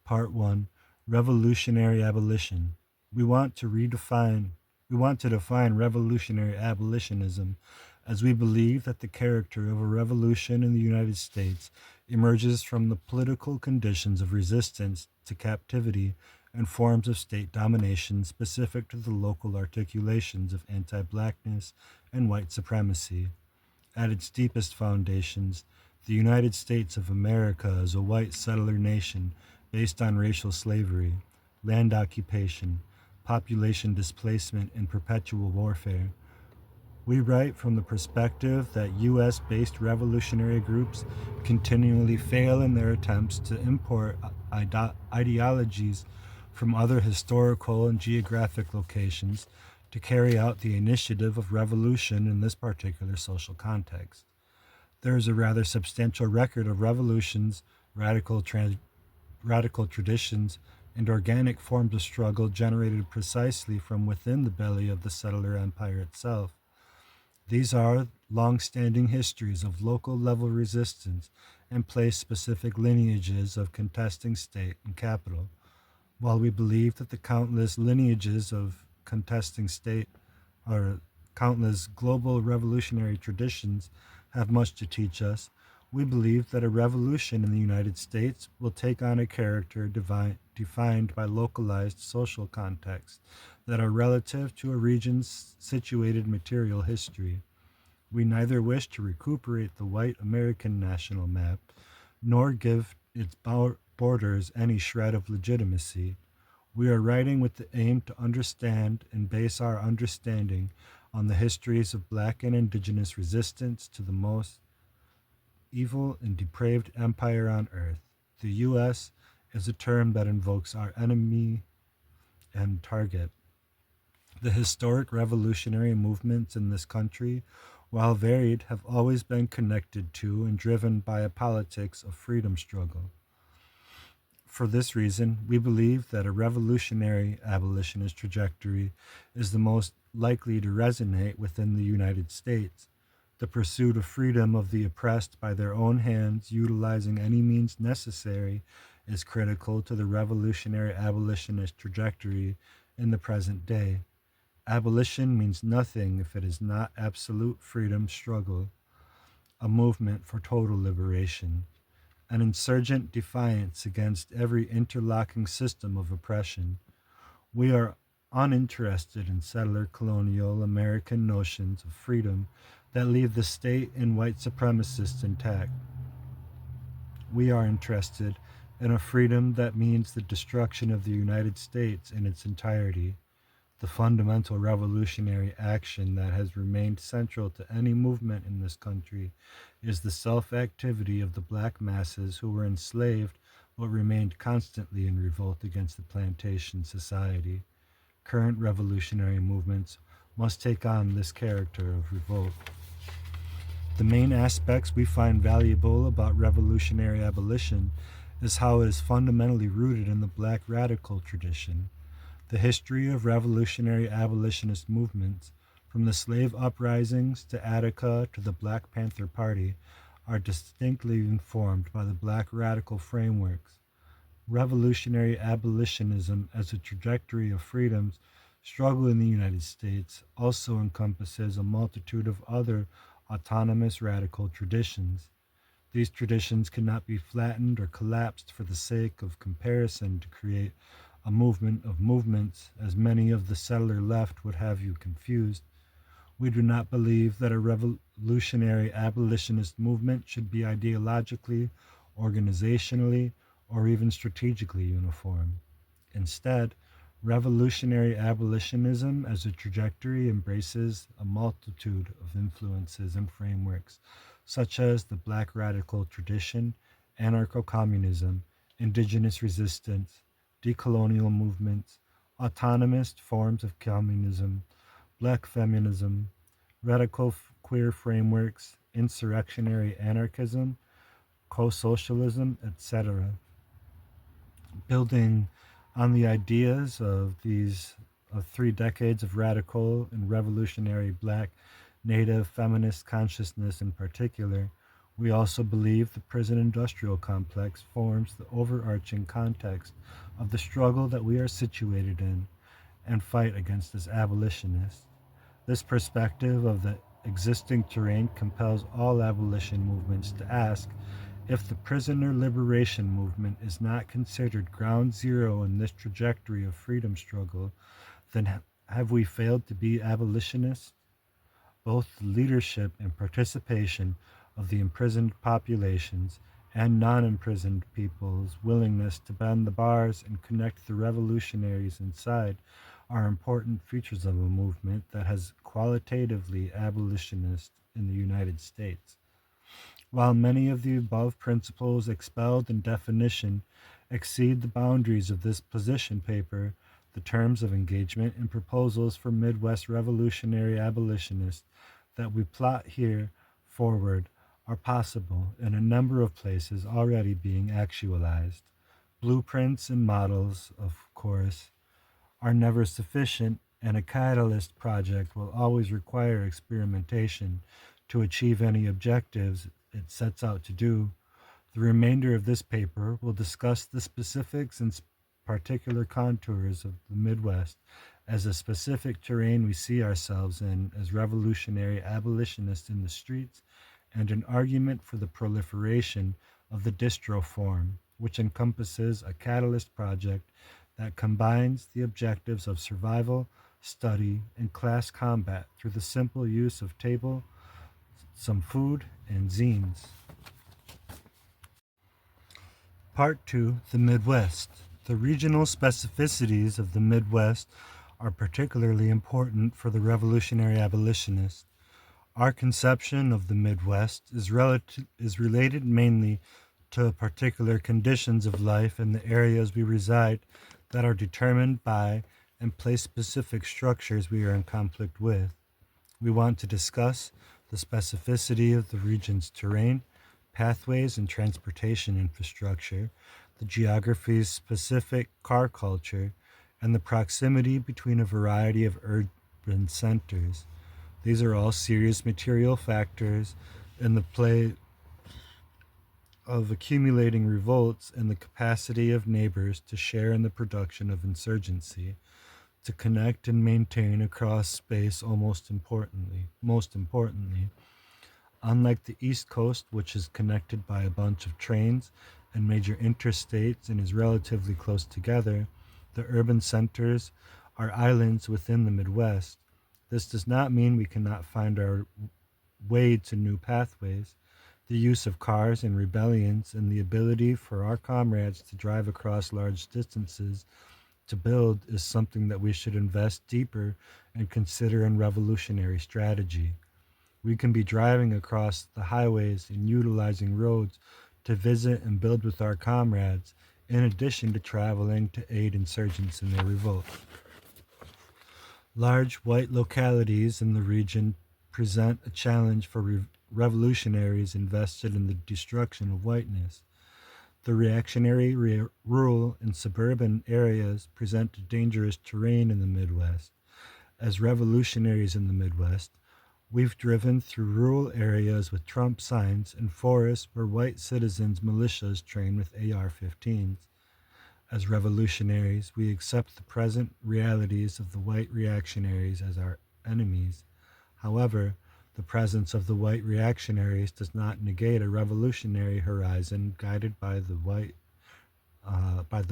Part 1: Revolutionary Abolition. We want to redefine we want to define revolutionary abolitionism as we believe that the character of a revolution in the United States emerges from the political conditions of resistance to captivity and forms of state domination specific to the local articulations of anti-blackness and white supremacy. At its deepest foundations, the United States of America is a white settler nation based on racial slavery, land occupation, population displacement, and perpetual warfare. We write from the perspective that US based revolutionary groups continually fail in their attempts to import ideologies from other historical and geographic locations to carry out the initiative of revolution in this particular social context. There is a rather substantial record of revolutions, radical traditions, and organic forms of struggle generated precisely from within the belly of the settler empire itself. These are long standing histories of local level resistance and place specific lineages of contesting state and capital. While we believe that the countless lineages of contesting state or countless global revolutionary traditions have much to teach us, we believe that a revolution in the United States will take on a character defined by localized social contexts that are relative to a region's situated material history. We neither wish to recuperate the white American national map nor give its borders any shred of legitimacy. We are writing with the aim to understand and base our understanding on the histories of black and indigenous resistance to the most evil and depraved empire on earth. The U.S. is a term that invokes our enemy and target. The historic revolutionary movements in this country, while varied, have always been connected to and driven by a politics of freedom struggle. For this reason, we believe that a revolutionary abolitionist trajectory is the most likely to resonate within the United States. The pursuit of freedom of the oppressed by their own hands, utilizing any means necessary, is critical to the revolutionary abolitionist trajectory in the present day. Abolition means nothing if it is not absolute freedom struggle, a movement for total liberation, an insurgent defiance against every interlocking system of oppression. We are uninterested in settler colonial American notions of freedom that leave the state and white supremacists intact. We are interested in a freedom that means the destruction of the United States in its entirety. The fundamental revolutionary action that has remained central to any movement in this country is the self-activity of the black masses who were enslaved but remained constantly in revolt against the plantation society. Current revolutionary movements must take on this character of revolt. The main aspects we find valuable about revolutionary abolition is how it is fundamentally rooted in the black radical tradition. The history of revolutionary abolitionist movements, from the slave uprisings to Attica to the Black Panther Party, are distinctly informed by the black radical frameworks. Revolutionary abolitionism as a trajectory of freedoms struggle in the United States also encompasses a multitude of other autonomous radical traditions. These traditions cannot be flattened or collapsed for the sake of comparison to create a movement of movements, as many of the settler left would have you confused. We do not believe that a revolutionary abolitionist movement should be ideologically, organizationally, or even strategically uniform. Instead, revolutionary abolitionism as a trajectory embraces a multitude of influences and frameworks, such as the black radical tradition, anarcho communism, indigenous resistance, decolonial movements, autonomous forms of communism, black feminism, radical queer frameworks, insurrectionary anarchism, co-socialism, etc. Building on the ideas of these 3 decades of radical and revolutionary black, native, feminist consciousness in particular, we also believe the prison industrial complex forms the overarching context of the struggle that we are situated in and fight against as abolitionists. This perspective of the existing terrain compels all abolition movements to ask if the prisoner liberation movement is not considered ground zero in this trajectory of freedom struggle, then have we failed to be abolitionists? Both the leadership and participation of the imprisoned populations and non-imprisoned people's willingness to bend the bars and connect the revolutionaries inside are important features of a movement that has qualitatively abolitionist in the United States. While many of the above principles expelled in definition exceed the boundaries of this position paper, the terms of engagement and proposals for Midwest revolutionary abolitionists that we plot here forward are possible in a number of places already being actualized. Blueprints and models, of course, are never sufficient, and a catalyst project will always require experimentation to achieve any objectives it sets out to do. The remainder of this paper will discuss the specifics and particular contours of the Midwest as a specific terrain we see ourselves in as revolutionary abolitionists in the streets, and an argument for the proliferation of the distro form, which encompasses a catalyst project that combines the objectives of survival, study, and class combat through the simple use of table, some food, and zines. Part 2, the Midwest. The regional specificities of the Midwest are particularly important for the revolutionary abolitionists. Our conception of the Midwest is related mainly to particular conditions of life in the areas we reside that are determined by and place-specific structures we are in conflict with. We want to discuss the specificity of the region's terrain, pathways, and transportation infrastructure, the geography's specific car culture, and the proximity between a variety of urban centers. These are all serious material factors in the play of accumulating revolts and the capacity of neighbors to share in the production of insurgency, to connect and maintain across space most importantly. Unlike the East Coast, which is connected by a bunch of trains and major interstates and is relatively close together, the urban centers are islands within the Midwest. This does not mean we cannot find our way to new pathways. The use of cars in rebellions and the ability for our comrades to drive across large distances to build is something that we should invest deeper and consider in revolutionary strategy. We can be driving across the highways and utilizing roads to visit and build with our comrades, in addition to traveling to aid insurgents in their revolt. Large white localities in the region present a challenge for revolutionaries invested in the destruction of whiteness. The reactionary rural and suburban areas present a dangerous terrain in the Midwest. As revolutionaries in the Midwest, we've driven through rural areas with Trump signs and forests where white citizens' militias train with AR-15s. As revolutionaries, we accept the present realities of the white reactionaries as our enemies. However, the presence of the white reactionaries does not negate a revolutionary horizon guided by the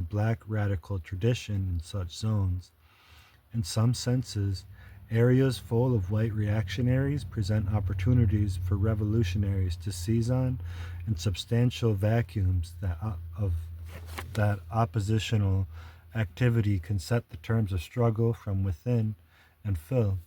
black radical tradition in such zones. In some senses, areas full of white reactionaries present opportunities for revolutionaries to seize on, and substantial vacuums that oppositional activity can set the terms of struggle from within and fill.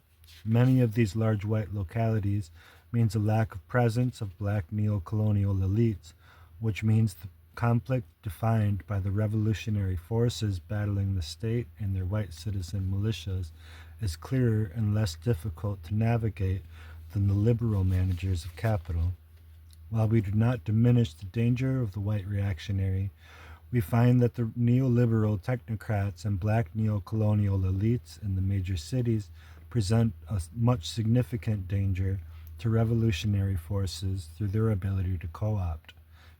Many of these large white localities means a lack of presence of black neo-colonial elites, which means the conflict defined by the revolutionary forces battling the state and their white citizen militias is clearer and less difficult to navigate than the liberal managers of capital. While we do not diminish the danger of the white reactionary, we find that the neoliberal technocrats and black neo-colonial elites in the major cities present a much significant danger to revolutionary forces through their ability to co-opt,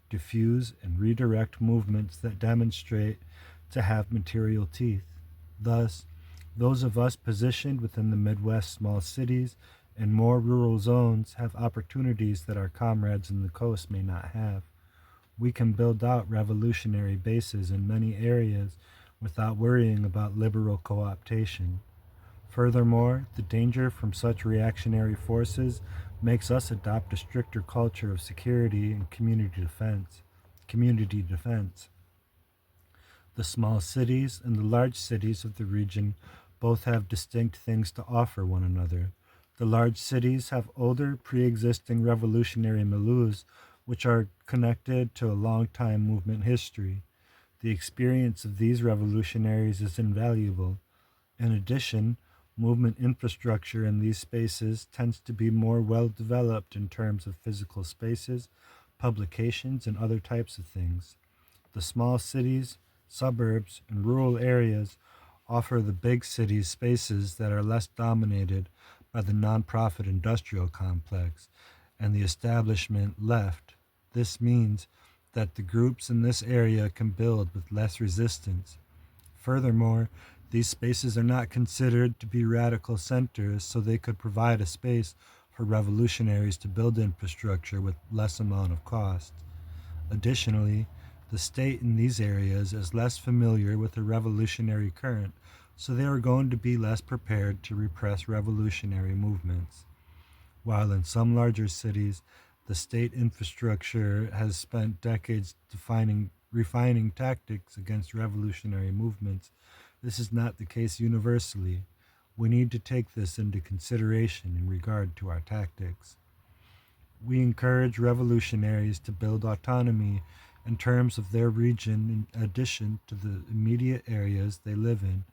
diffuse, and redirect movements that demonstrate to have material teeth. Thus, those of us positioned within the Midwest small cities and more rural zones have opportunities that our comrades in the coast may not have. We can build out revolutionary bases in many areas without worrying about liberal co-optation. Furthermore, the danger from such reactionary forces makes us adopt a stricter culture of security and community defense. The small cities and the large cities of the region both have distinct things to offer one another. The large cities have older, pre-existing revolutionary milieus which are connected to a long-time movement history. The experience of these revolutionaries is invaluable. In addition, movement infrastructure in these spaces tends to be more well developed in terms of physical spaces, publications, and other types of things. The small cities, suburbs, and rural areas offer the big cities spaces that are less dominated by the nonprofit industrial complex and the establishment left. This means that the groups in this area can build with less resistance. Furthermore, these spaces are not considered to be radical centers, so they could provide a space for revolutionaries to build infrastructure with less amount of cost. Additionally, the state in these areas is less familiar with the revolutionary current, so they are going to be less prepared to repress revolutionary movements. While in some larger cities, the state infrastructure has spent decades defining refining tactics against revolutionary movements, this is not the case universally. We need to take this into consideration in regard to our tactics. We encourage revolutionaries to build autonomy in terms of their region in addition to the immediate areas they live in.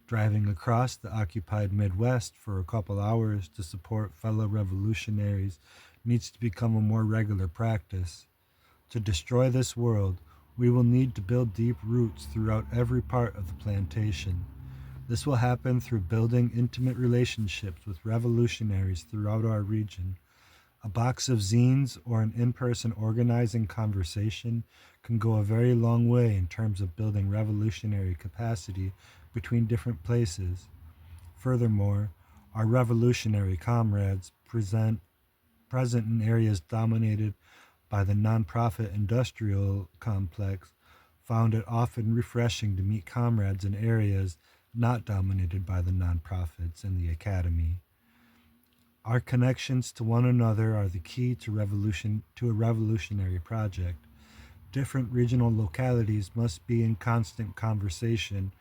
Driving across the occupied Midwest for a couple hours to support fellow revolutionaries needs to become a more regular practice. To destroy this world, we will need to build deep roots throughout every part of the plantation. This will happen through building intimate relationships with revolutionaries throughout our region. A box of zines or an in person organizing conversation can go a very long way in terms of building revolutionary capacity between different places. Furthermore, our revolutionary comrades present in areas dominated by the nonprofit industrial complex found it often refreshing to meet comrades in areas not dominated by the nonprofits and the academy. Our connections to one another are the key to a revolutionary project. Different regional localities must be in constant conversation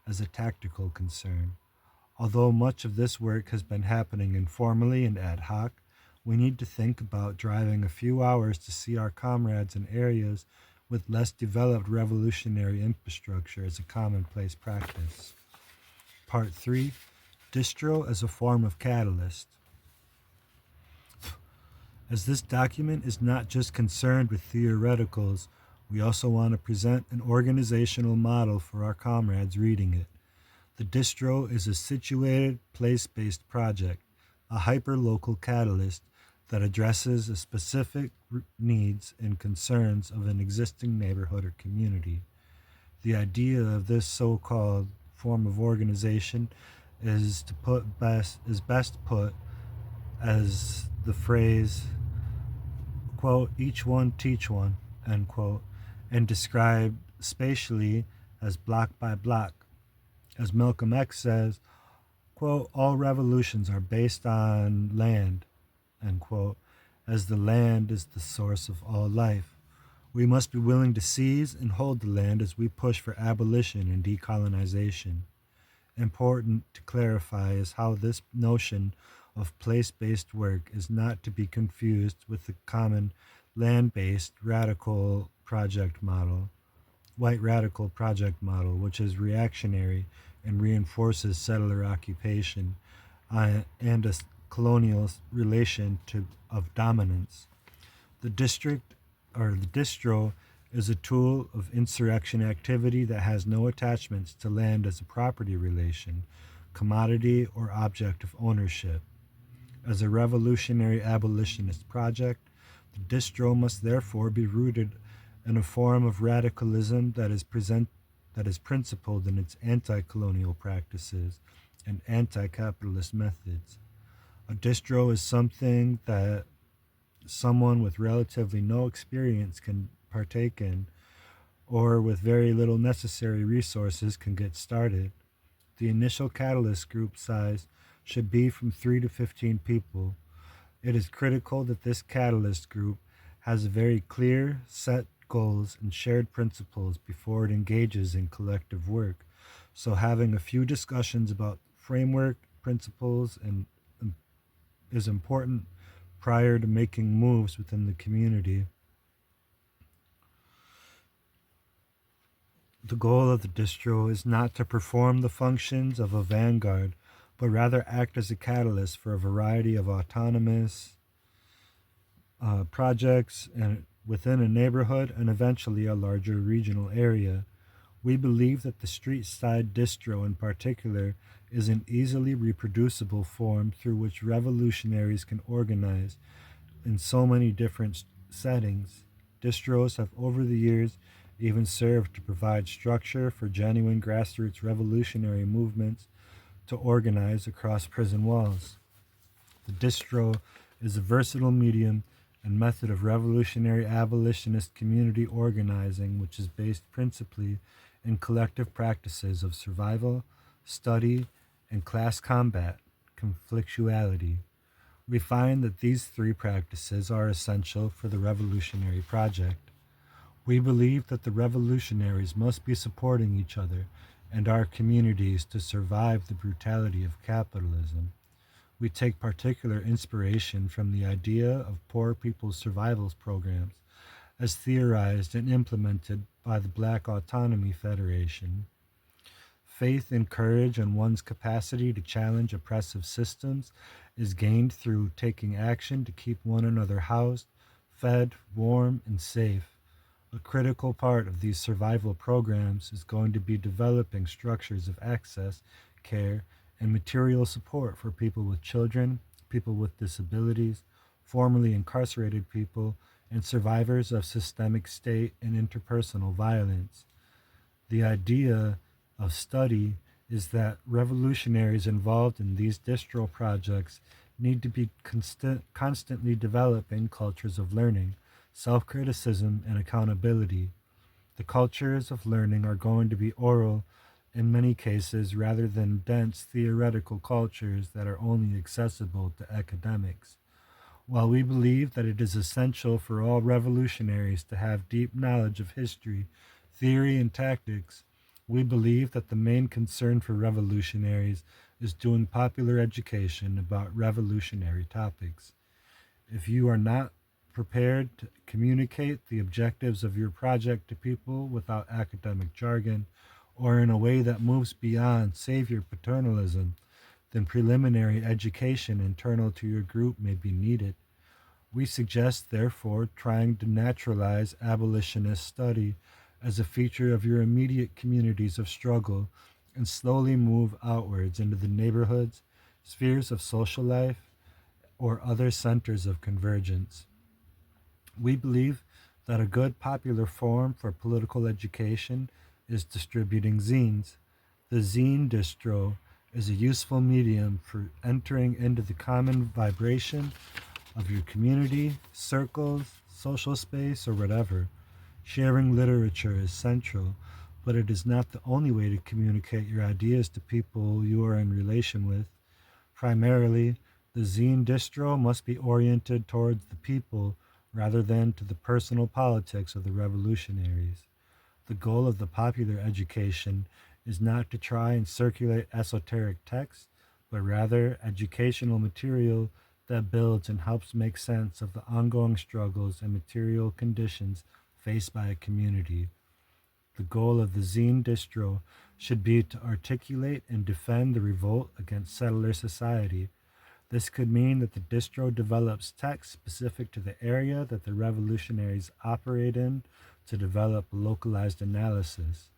as a tactical concern. Although much of this work has been happening informally and ad hoc, we need to think about driving a few hours to see our comrades in areas with less developed revolutionary infrastructure as a commonplace practice. Part 3: Distro as a form of catalyst. As this document is not just concerned with theoreticals, we also want to present an organizational model for our comrades reading it. The distro is a situated, place-based project, a hyper-local catalyst that addresses a specific needs and concerns of an existing neighborhood or community. The idea of this so-called form of organization is best put as the phrase, quote, each one teach one, end quote, and described spatially as block by block. As Malcolm X says, quote, all revolutions are based on land, end quote, as the land is the source of all life. We must be willing to seize and hold the land as we push for abolition and decolonization. Important to clarify is how this notion of place-based work is not to be confused with the common land-based white radical project model, which is reactionary and reinforces settler occupation and a colonial relation of dominance. The distro is a tool of insurrection activity that has no attachments to land as a property relation, commodity, or object of ownership. As a revolutionary abolitionist project, the distro must therefore be rooted in a form of radicalism that is principled in its anti-colonial practices and anti-capitalist methods. A distro is something that someone with relatively no experience can partake in, or with very little necessary resources can get started. The initial catalyst group size should be from 3 to 15 people. It is critical that this catalyst group has very clear, set goals and shared principles before it engages in collective work. So having a few discussions about framework, principles, and is important prior to making moves within the community. The goal of the distro is not to perform the functions of a vanguard, but rather act as a catalyst for a variety of autonomous projects and within a neighborhood and eventually a larger regional area. We believe that the street side distro in particular is an easily reproducible form through which revolutionaries can organize in so many different settings. Distros have over the years even served to provide structure for genuine grassroots revolutionary movements to organize across prison walls. The distro is a versatile medium and method of revolutionary abolitionist community organizing which is based principally in collective practices of survival, study, and class combat, conflictuality. We find that these three practices are essential for the revolutionary project. We believe that the revolutionaries must be supporting each other and our communities to survive the brutality of capitalism. We take particular inspiration from the idea of poor people's survival programs as theorized and implemented by the Black Autonomy Federation. Faith and courage in one's capacity to challenge oppressive systems is gained through taking action to keep one another housed, fed, warm, and safe. A critical part of these survival programs is going to be developing structures of access, care, and material support for people with children, people with disabilities, formerly incarcerated people, and survivors of systemic state and interpersonal violence. The idea of study is that revolutionaries involved in these distro projects need to be constantly developing cultures of learning, self criticism, and accountability. The cultures of learning are going to be oral in many cases rather than dense theoretical cultures that are only accessible to academics. While we believe that it is essential for all revolutionaries to have deep knowledge of history, theory, and tactics, we believe that the main concern for revolutionaries is doing popular education about revolutionary topics. If you are not prepared to communicate the objectives of your project to people without academic jargon or in a way that moves beyond savior paternalism, then preliminary education internal to your group may be needed. We suggest, therefore, trying to naturalize abolitionist study as a feature of your immediate communities of struggle and slowly move outwards into the neighborhoods, spheres of social life, or other centers of convergence. We believe that a good popular form for political education is distributing zines. The zine distro is a useful medium for entering into the common vibration of your community, circles, social space, or whatever. Sharing literature is central, but it is not the only way to communicate your ideas to people you are in relation with. Primarily, the zine distro must be oriented towards the people rather than to the personal politics of the revolutionaries. The goal of the popular education is not to try and circulate esoteric texts, but rather educational material that builds and helps make sense of the ongoing struggles and material conditions faced by a community. The goal of the zine distro should be to articulate and defend the revolt against settler society. This could mean that the distro develops text specific to the area that the revolutionaries operate in to develop localized analysis.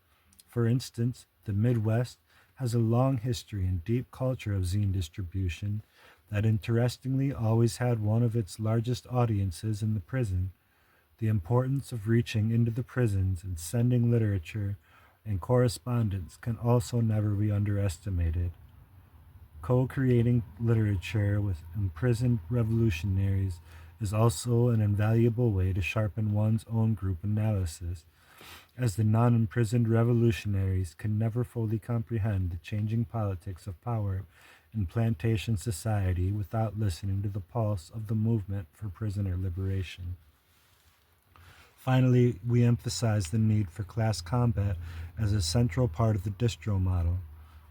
For instance, the Midwest has a long history and deep culture of zine distribution that interestingly always had one of its largest audiences in the prison. The importance of reaching into the prisons and sending literature and correspondence can also never be underestimated. Co creating literature with imprisoned revolutionaries is also an invaluable way to sharpen one's own group analysis, as the non imprisoned revolutionaries can never fully comprehend the changing politics of power in plantation society without listening to the pulse of the movement for prisoner liberation. Finally, we emphasize the need for class combat as a central part of the distro model.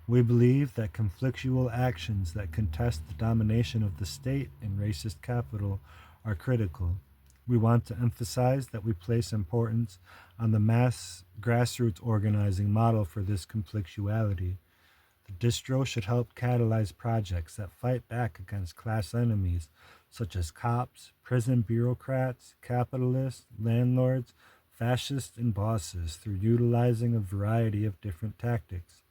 We believe that conflictual actions that contest the domination of the state and racist capital are critical. We want to emphasize that we place importance on the mass grassroots organizing model for this conflictuality. The distro should help catalyze projects that fight back against class enemies such as cops, prison bureaucrats, capitalists, landlords, fascists, and bosses through utilizing a variety of different tactics.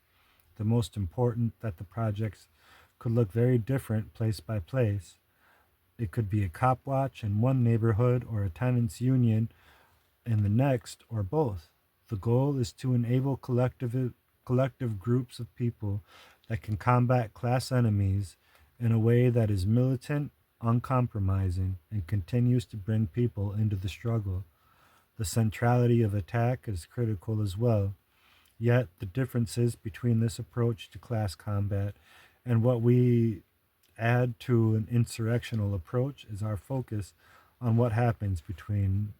The most important that the projects could look very different place by place. It could be a cop watch in one neighborhood or a tenants union in the next, or both. The goal is to enable collective groups of people that can combat class enemies in a way that is militant, uncompromising, and continues to bring people into the struggle. The centrality of attack is critical as well. Yet, the differences between this approach to class combat and what we add to an insurrectional approach is our focus on what happens between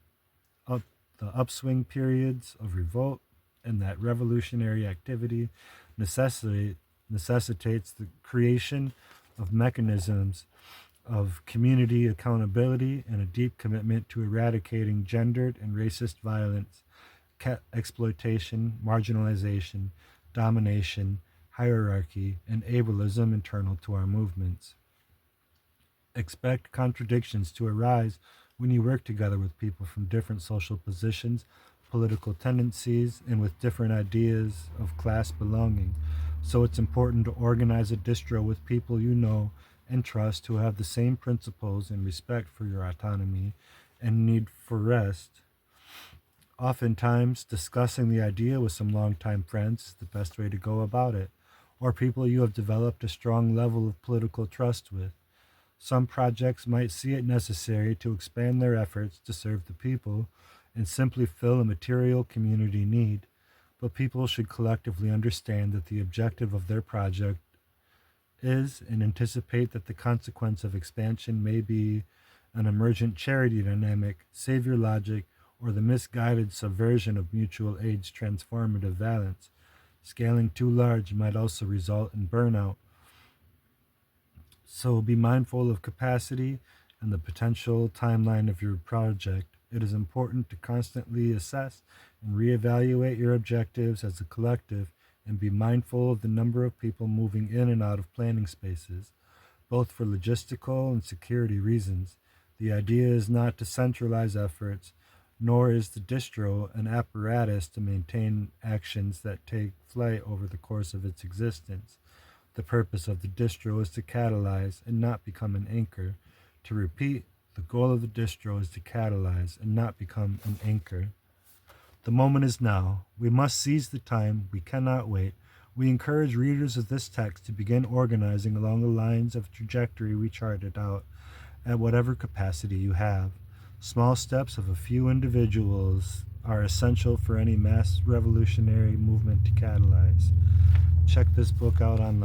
the upswing periods of revolt, and that revolutionary activity necessitates the creation of mechanisms of community accountability and a deep commitment to eradicating gendered and racist violence, exploitation, marginalization, domination, hierarchy, and ableism internal to our movements. Expect contradictions to arise when you work together with people from different social positions, political tendencies, and with different ideas of class belonging. So it's important to organize a distro with people you know and trust who have the same principles and respect for your autonomy and need for rest. Oftentimes, discussing the idea with some longtime friends is the best way to go about it, or people you have developed a strong level of political trust with. Some projects might see it necessary to expand their efforts to serve the people and simply fill a material community need, but people should collectively understand that the objective of their project is and anticipate that the consequence of expansion may be an emergent charity dynamic, savior logic, or the misguided subversion of mutual aid's transformative valence. Scaling too large might also result in burnout. So be mindful of capacity and the potential timeline of your project. It is important to constantly assess and reevaluate your objectives as a collective and be mindful of the number of people moving in and out of planning spaces, both for logistical and security reasons. The idea is not to centralize efforts, nor is the distro an apparatus to maintain actions that take flight over the course of its existence. The purpose of the distro is to catalyze and not become an anchor. To repeat, the goal of the distro is to catalyze and not become an anchor. The moment is now. We must seize the time. We cannot wait. We encourage readers of this text to begin organizing along the lines of trajectory we charted out, at whatever capacity you have. Small steps of a few individuals are essential for any mass revolutionary movement to catalyze. Check this book out online.